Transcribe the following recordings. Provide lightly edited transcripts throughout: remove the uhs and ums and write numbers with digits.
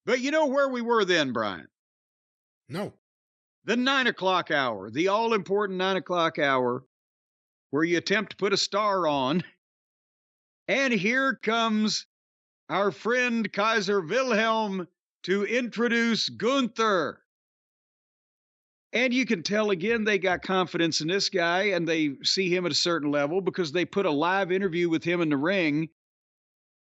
But you know where we were then, Brian? No. The 9 o'clock hour, the all-important 9 o'clock hour, where you attempt to put a star on. And here comes our friend Kaiser Wilhelm to introduce Gunther. And you can tell again, they got confidence in this guy and they see him at a certain level because they put a live interview with him in the ring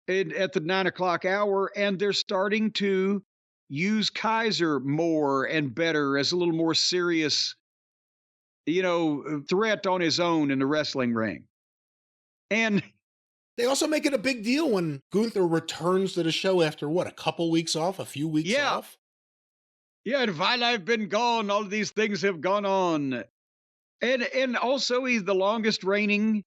at the 9 o'clock hour. And they're starting to use Kaiser more and better as a little more serious, threat on his own in the wrestling ring. And they also make it a big deal when Gunther returns to the show after what, a couple weeks off, a few weeks off? Yeah, and while I've been gone, all of these things have gone on. And also he's the longest reigning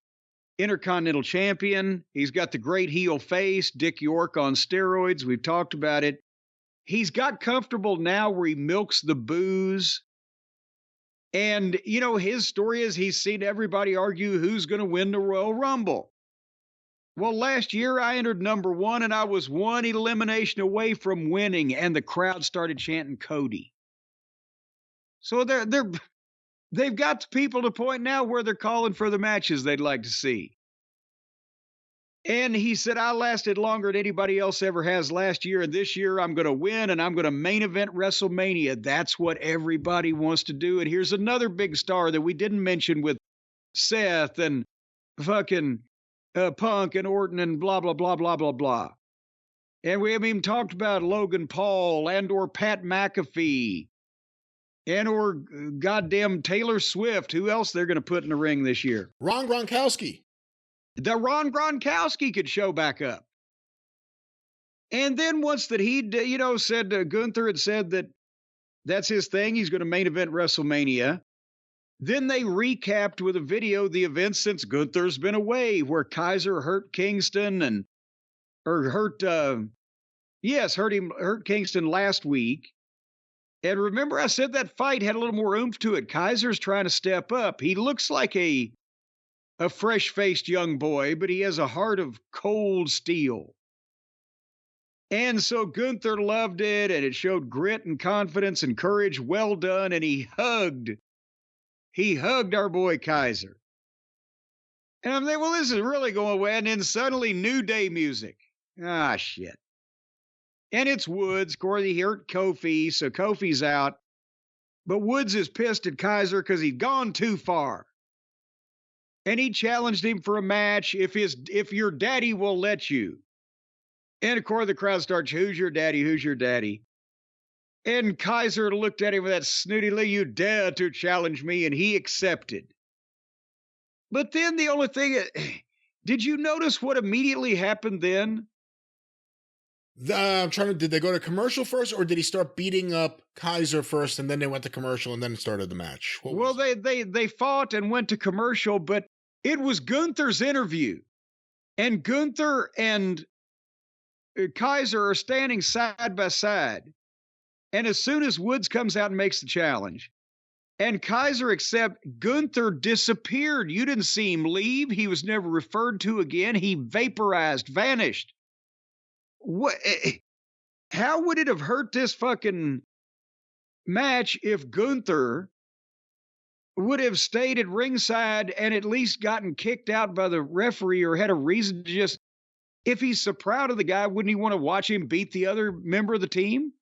Intercontinental Champion. He's got the great heel face, Dick York on steroids. We've talked about it. He's got comfortable now where he milks the booze. And, his story is he's seen everybody argue who's going to win the Royal Rumble. Well, last year I entered number 1 and I was one elimination away from winning, and the crowd started chanting Cody. So they've got people to the point now where they're calling for the matches they'd like to see. And he said, I lasted longer than anybody else ever has last year, and this year I'm going to win, and I'm going to main event WrestleMania. That's what everybody wants to do. And here's another big star that we didn't mention with Seth and fucking Punk and Orton and blah, blah, blah, blah, blah, blah. And we haven't even talked about Logan Paul and or Pat McAfee and or goddamn Taylor Swift. Who else they're going to put in the ring this year? Ron Gronkowski. The Ron Gronkowski could show back up. And then once that he, said Gunther had said that that's his thing, he's going to main event WrestleMania. Then they recapped with a video the events since Gunther's been away, where Kaiser hurt Kingston hurt Kingston last week. And remember I said that fight had a little more oomph to it. Kaiser's trying to step up. He looks like a fresh-faced young boy, but he has a heart of cold steel. And so Gunther loved it, and it showed grit and confidence and courage. Well done. And he hugged our boy Kaiser. And I'm thinking, well, this is really going away. And then suddenly New Day music. Ah, shit. And it's Woods. Corey hurt Kofi, so Kofi's out. But Woods is pissed at Kaiser because he's gone too far. And he challenged him for a match if your daddy will let you. And of course the crowd starts, who's your daddy? Who's your daddy? And Kaiser looked at him with that snooty look, you dare to challenge me, and he accepted. But then the only thing, did you notice what immediately happened then? Did they go to commercial first, or did he start beating up Kaiser first, and then they went to commercial, and then started the match? They fought and went to commercial, but it was Gunther's interview. And Gunther and Kaiser are standing side by side. And as soon as Woods comes out and makes the challenge, and Kaiser accepts, Gunther disappeared. You didn't see him leave. He was never referred to again. He vaporized, vanished. What? How would it have hurt this fucking match if Gunther would have stayed at ringside and at least gotten kicked out by the referee, or had a reason to just, if he's so proud of the guy, wouldn't he want to watch him beat the other member of the team?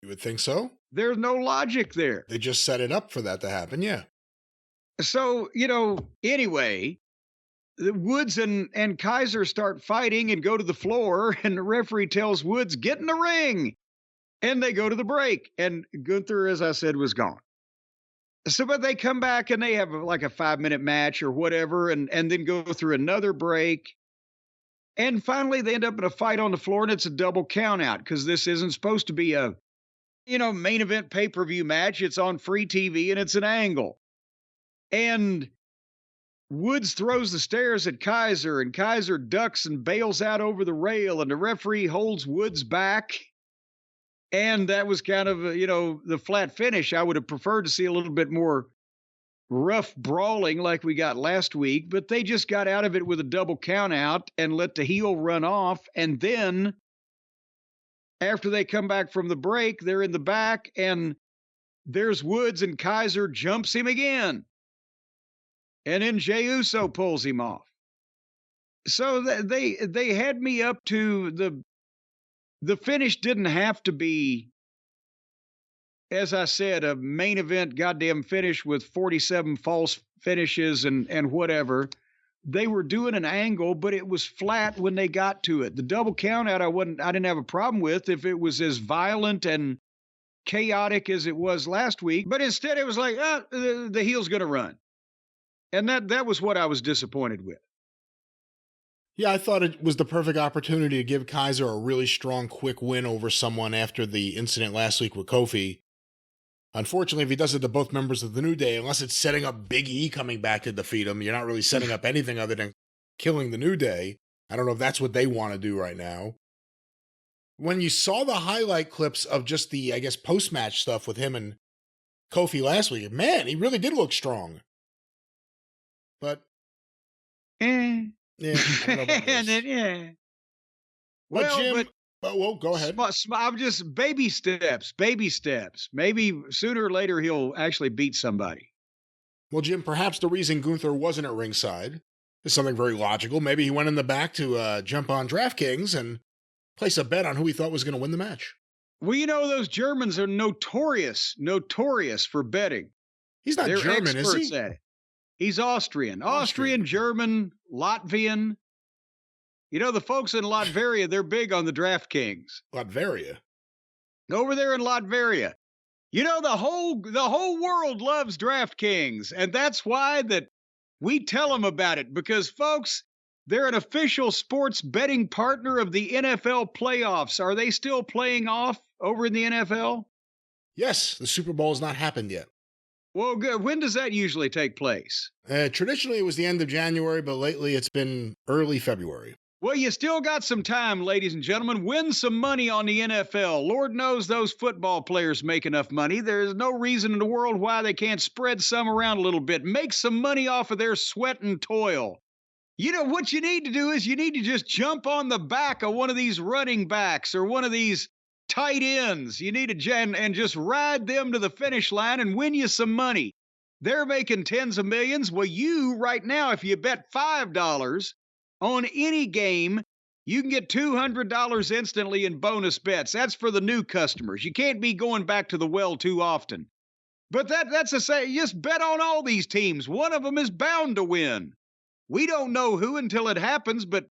You would think so. There's no logic there. They just set it up for that to happen, yeah. So, anyway, the Woods and Kaiser start fighting and go to the floor, and the referee tells Woods, get in the ring. And they go to the break, and Gunther, as I said, was gone. So, but they come back and they have like a 5-minute match or whatever, and then go through another break. And finally, they end up in a fight on the floor, and it's a double count out because this isn't supposed to be a, main event pay-per-view match. It's on free TV, and it's an angle. And Woods throws the stairs at Kaiser, and Kaiser ducks and bails out over the rail, and the referee holds Woods back. And that was kind of, the flat finish. I would have preferred to see a little bit more rough brawling like we got last week, but they just got out of it with a double count out and let the heel run off. And then after they come back from the break, they're in the back, and there's Woods, and Kaiser jumps him again. And then Jey Uso pulls him off. So they had me up to the finish didn't have to be, as I said, a main event goddamn finish with 47 false finishes and whatever. They were doing an angle, but it was flat when they got to it. The double count out I didn't have a problem with if it was as violent and chaotic as it was last week, but instead it was like, the heel's going to run. And that was what I was disappointed with. Yeah, I thought it was the perfect opportunity to give Kaiser a really strong, quick win over someone after the incident last week with Kofi. Unfortunately, if he does it to both members of the New Day, unless it's setting up Big E coming back to defeat him, you're not really setting up anything other than killing the New Day. I don't know if that's what they want to do right now. When you saw the highlight clips of just the, I guess, post-match stuff with him and Kofi last week, man, he really did look strong. But, yeah, I don't know about this. Yeah. Well, Jim, well, go ahead. I'm just baby steps. Maybe sooner or later he'll actually beat somebody. Well, Jim, perhaps the reason Gunther wasn't at ringside is something very logical. Maybe he went in the back to jump on DraftKings and place a bet on who he thought was going to win the match. Well, you know, those Germans are notorious for betting. He's not German, is he? At it. He's Austrian, German, Latvian. You know, the folks in Latveria, they're big on the DraftKings. Latveria? Over there in Latveria. You know, the whole world loves DraftKings, and that's why that we tell them about it, because, folks, they're an official sports betting partner of the NFL playoffs. Are they still playing off over in the NFL? Yes, the Super Bowl has not happened yet. Well, good. When does that usually take place? Traditionally, it was the end of January, but lately it's been early February. Well, you still got some time, ladies and gentlemen. Win some money on the NFL. Lord knows those football players make enough money. There's no reason in the world why they can't spread some around a little bit. Make some money off of their sweat and toil. You know, what you need to do is you need to just jump on the back of one of these running backs or one of these tight ends. You need to and just ride them to the finish line and win you some money. They're making tens of millions. Well, you right now, if you bet $5 on any game, you can get $200 instantly in bonus bets. That's for the new customers. You can't be going back to the well too often. But that's to say, just bet on all these teams. One of them is bound to win. We don't know who until it happens, but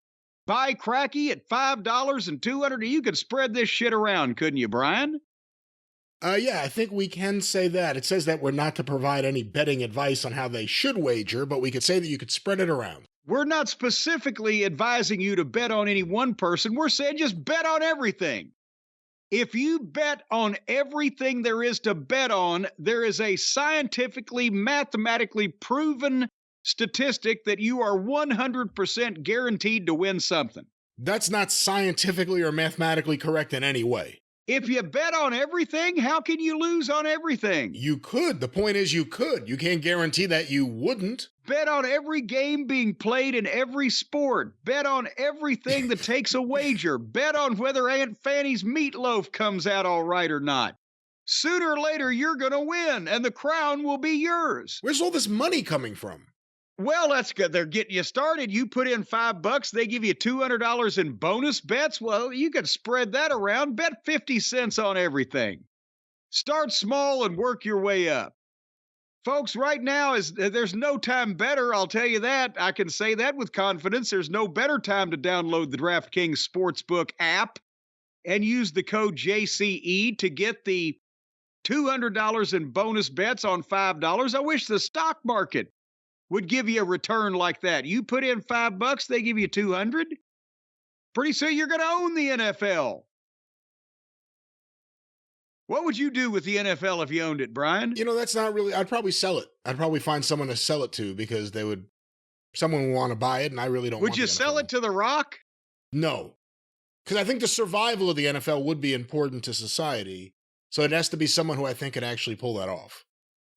buy cracky at $5 and $200. You could spread this shit around, couldn't you, Brian? Yeah, I think we can say that. It says that we're not to provide any betting advice on how they should wager, but we could say that you could spread it around. We're not specifically advising you to bet on any one person. We're saying just bet on everything. If you bet on everything there is to bet on, there is a scientifically, mathematically proven statistic that you are 100% guaranteed to win something. That's not scientifically or mathematically correct in any way. If you bet on everything, how can you lose on everything? You could. The point is you could. You can't guarantee that you wouldn't. Bet on every game being played in every sport. Bet on everything that takes a wager. Bet on whether Aunt Fanny's meatloaf comes out all right or not. Sooner or later, you're going to win, and the crown will be yours. Where's all this money coming from? Well, that's good. They're getting you started. You put in $5, they give you $200 in bonus bets. Well, you could spread that around. Bet 50 cents on everything. Start small and work your way up. Folks, right now, there's no time better, I'll tell you that. I can say that with confidence. There's no better time to download the DraftKings Sportsbook app and use the code JCE to get the $200 in bonus bets on $5. I wish the stock market would give you a return like that. You put in $5, they give you $200. Pretty soon you're going to own the NFL. What would you do with the NFL if you owned it, Brian? You know, that's not really, I'd probably sell it. I'd probably find someone to sell it to because someone would want to buy it, and I really don't want Would you sell it to The Rock? No. Because I think the survival of the NFL would be important to society. So it has to be someone who I think could actually pull that off.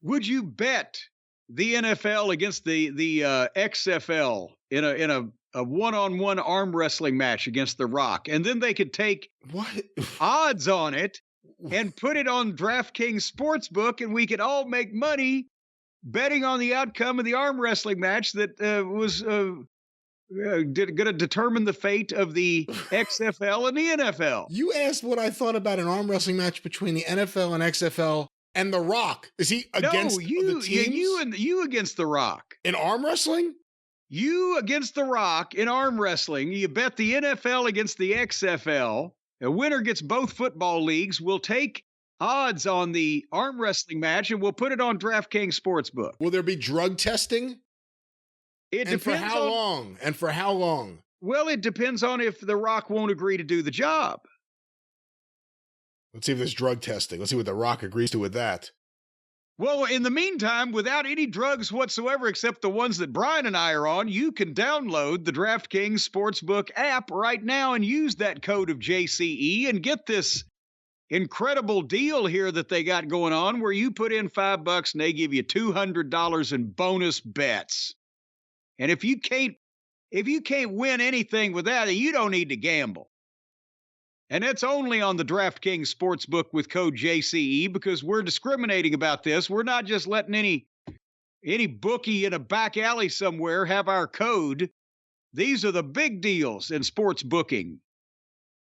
Would you bet the NFL against the XFL in a a one-on-one arm wrestling match against The Rock, and then they could take What? odds on it and put it on DraftKings Sportsbook, and we could all make money betting on the outcome of the arm wrestling match that was going to determine the fate of the XFL and the NFL. You asked what I thought about an arm wrestling match between the NFL and XFL and The Rock. Is he against the teams? You against The Rock. In arm wrestling? You against The Rock in arm wrestling. You bet the NFL against the XFL. A winner gets both football leagues. We'll take odds on the arm wrestling match and we'll put it on DraftKings Sportsbook. Will there be drug testing? It depends for how long? And for how long? Well, it depends on if The Rock won't agree to do the job. Let's see if there's drug testing. Let's see what The Rock agrees to with that. Well, in the meantime, without any drugs whatsoever except the ones that Brian and I are on, you can download the DraftKings Sportsbook app right now and use that code of JCE and get this incredible deal here that they got going on where you put in $5 and they give you $200 in bonus bets. And if you can't win anything with that, you don't need to gamble. And that's only on the DraftKings Sportsbook with code JCE because we're discriminating about this. We're not just letting any bookie in a back alley somewhere have our code. These are the big deals in sports booking.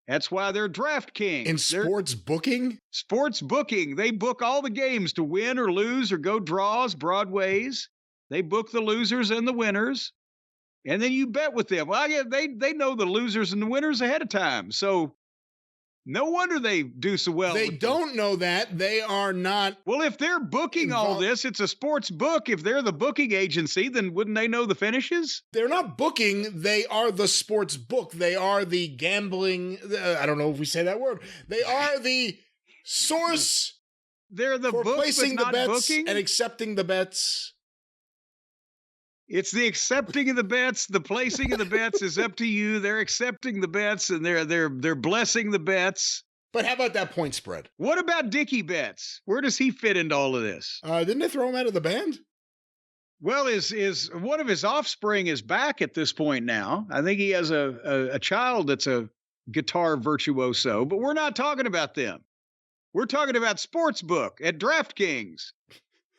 That's why they're DraftKings. In sports booking? Sports booking. They book all the games to win or lose or go draws, broadways. They book the losers and the winners. And then you bet with them. Well, they know the losers and the winners ahead of time. So no wonder they do so well. They don't know that. They are not. Well, if they're booking all this, it's a sports book. If they're the booking agency, then wouldn't they know the finishes? They're not booking. They are the sports book. They are the gambling. I don't know if we say that word. They are the source. They're the for book, placing but the not bets booking? and accepting the bets. It's the accepting of the bets. The placing of the bets is up to you. They're accepting the bets and they're blessing the bets. But how about that point spread? What about Dickie Betts? Where does he fit into all of this? Didn't they throw him out of the band? Well, is one of his offspring is back at this point now. I think he has a child that's a guitar virtuoso, but we're not talking about them. We're talking about Sportsbook at DraftKings.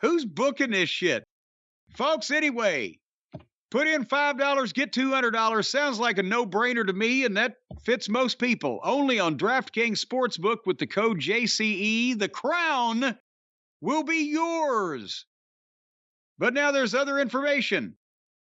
Who's booking this shit? Folks, anyway, put in $5, get $200. Sounds like a no-brainer to me, and that fits most people. Only on DraftKings Sportsbook with the code JCE. The crown will be yours. But now there's other information.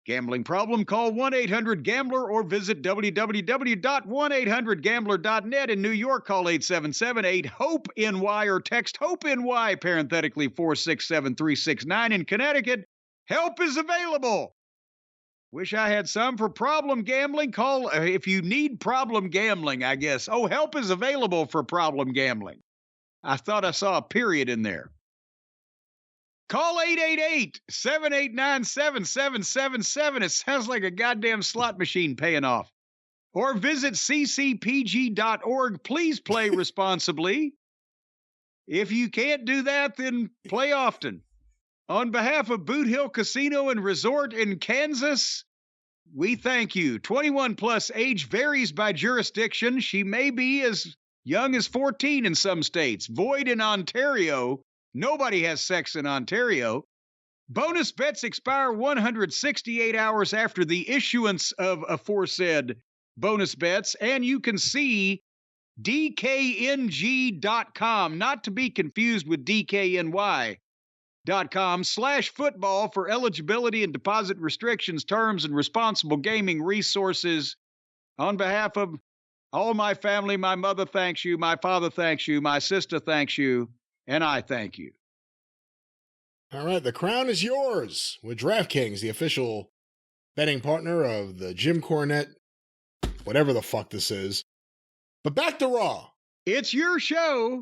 Gambling problem? Call 1-800-GAMBLER or visit www.1800gambler.net. In New York, call 877-8-HOPE-NY or text HOPE-NY, parenthetically 467-369. In Connecticut, help is available. Wish I had some for problem gambling. Call if you need problem gambling, I guess. Oh, help is available for problem gambling. I thought I saw a period in there. Call 888-789-7777. It sounds like a goddamn slot machine paying off. Or visit ccpg.org. Please play responsibly. If you can't do that, then play often. On behalf of Boot Hill Casino and Resort in Kansas, we thank you. 21 plus, age varies by jurisdiction. She may be as young as 14 in some states. Void in Ontario. Nobody has sex in Ontario. Bonus bets expire 168 hours after the issuance of aforesaid bonus bets, and you can see DKNG.com, not to be confused with DKNY.com/football for eligibility and deposit restrictions, terms, and responsible gaming resources. On behalf of all my family, my mother thanks you, my father thanks you, my sister thanks you, and I thank you. All right, the crown is yours with DraftKings, the official betting partner of the Jim Cornette, whatever the fuck this is. But back to Raw. It's your show.